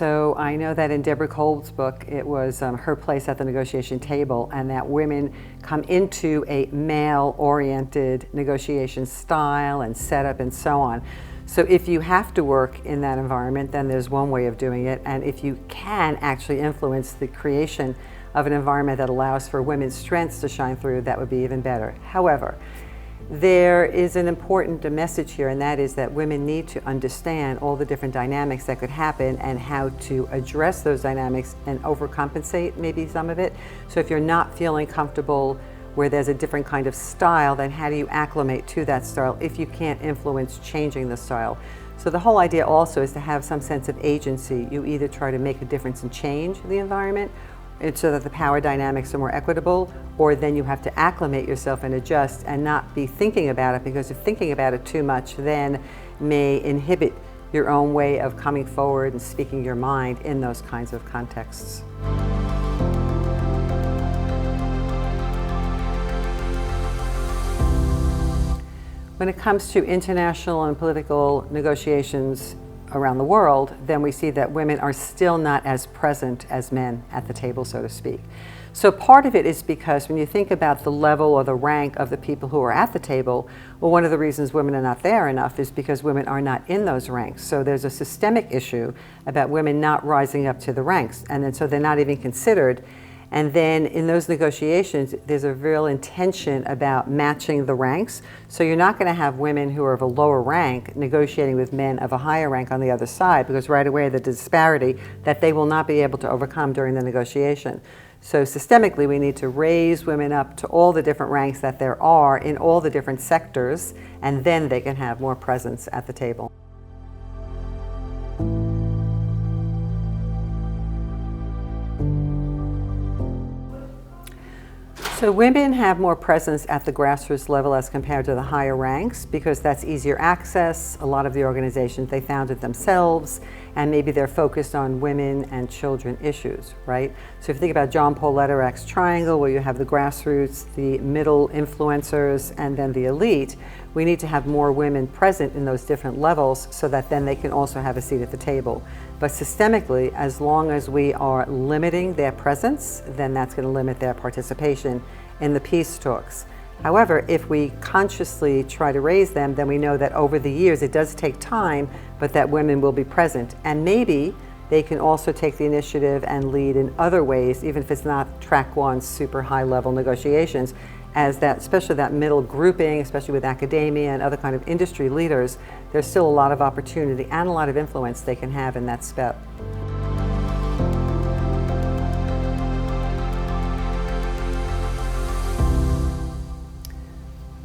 So I know that in Deborah Kolb's book, it was her place at the negotiation table, and that women come into a male-oriented negotiation style and setup and so on. So if you have to work in that environment, then there's one way of doing it. And if you can actually influence the creation of an environment that allows for women's strengths to shine through, that would be even better. However, there is an important message here, and that is that women need to understand all the different dynamics that could happen and how to address those dynamics and overcompensate maybe some of it. So if you're not feeling comfortable where there's a different kind of style, then how do you acclimate to that style if you can't influence changing the style? So the whole idea also is to have some sense of agency. You either try to make a difference and change the environment so that the power dynamics are more equitable, or then you have to acclimate yourself and adjust and not be thinking about it, because if thinking about it too much then may inhibit your own way of coming forward and speaking your mind in those kinds of contexts. When it comes to international and political negotiations around the world, then we see that women are still not as present as men at the table, so to speak. So part of it is because when you think about the level or the rank of the people who are at the table, well, one of the reasons women are not there enough is because women are not in those ranks. So there's a systemic issue about women not rising up to the ranks, and then so they're not even considered. And then in those negotiations, there's a real intention about matching the ranks. So you're not going to have women who are of a lower rank negotiating with men of a higher rank on the other side, because right away the disparity that they will not be able to overcome during the negotiation. So systemically, we need to raise women up to all the different ranks that there are in all the different sectors, and then they can have more presence at the table. So women have more presence at the grassroots level as compared to the higher ranks, because that's easier access. A lot of the organizations, they founded themselves, and maybe they're focused on women and children issues, right? So if you think about John Paul Lederach's triangle, where you have the grassroots, the middle influencers, and then the elite, we need to have more women present in those different levels so that then they can also have a seat at the table. But systemically, as long as we are limiting their presence, then that's going to limit their participation in the peace talks. However, if we consciously try to raise them, then we know that over the years it does take time, but that women will be present. And maybe they can also take the initiative and lead in other ways, even if it's not track one super high level negotiations, as that, especially that middle grouping, especially with academia and other kind of industry leaders, there's still a lot of opportunity and a lot of influence they can have in that step.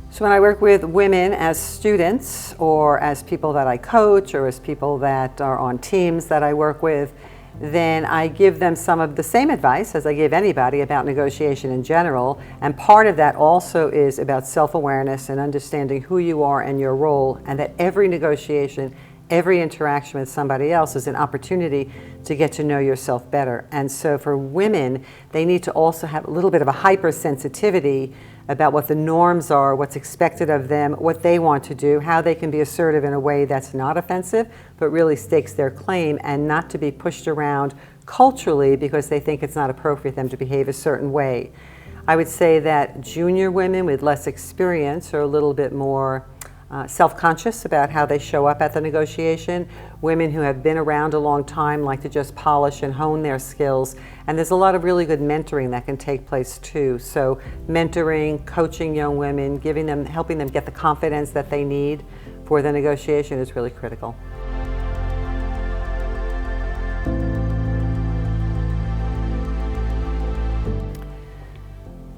So when I work with women as students, or as people that I coach, or as people that are on teams that I work with, then I give them some of the same advice as I give anybody about negotiation in general. And part of that also is about self-awareness and understanding who you are and your role, and that every negotiation, every interaction with somebody else is an opportunity to get to know yourself better. And so for women, they need to also have a little bit of a hypersensitivity about what the norms are, what's expected of them, what they want to do, how they can be assertive in a way that's not offensive, but really stakes their claim, and not to be pushed around culturally because they think it's not appropriate for them to behave a certain way. I would say that junior women with less experience are a little bit more self-conscious about how they show up at the negotiation. Women who have been around a long time like to just polish and hone their skills, and there's a lot of really good mentoring that can take place too. So mentoring, coaching young women, helping them get the confidence that they need for the negotiation is really critical.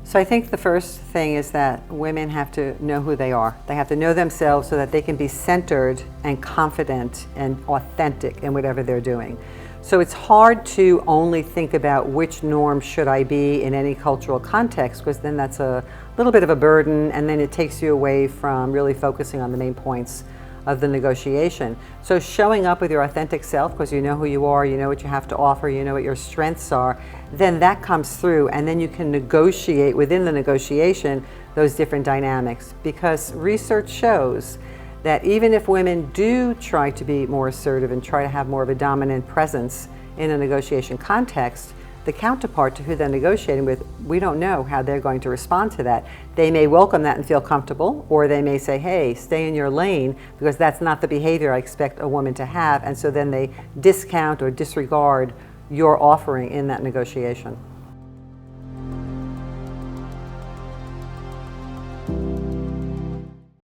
So I think the first thing is that women have to know who they are. They have to know themselves so that they can be centered and confident and authentic in whatever they're doing. So it's hard to only think about which norm should I be in any cultural context, because then that's a little bit of a burden, and then it takes you away from really focusing on the main points of the negotiation. So showing up with your authentic self, because you know who you are, you know what you have to offer, you know what your strengths are, then that comes through, and then you can negotiate within the negotiation those different dynamics. Because research shows that even if women do try to be more assertive and try to have more of a dominant presence in a negotiation context, the counterpart to who they're negotiating with, we don't know how they're going to respond to that. They may welcome that and feel comfortable, or they may say, hey, stay in your lane, because that's not the behavior I expect a woman to have, and so then they discount or disregard your offering in that negotiation.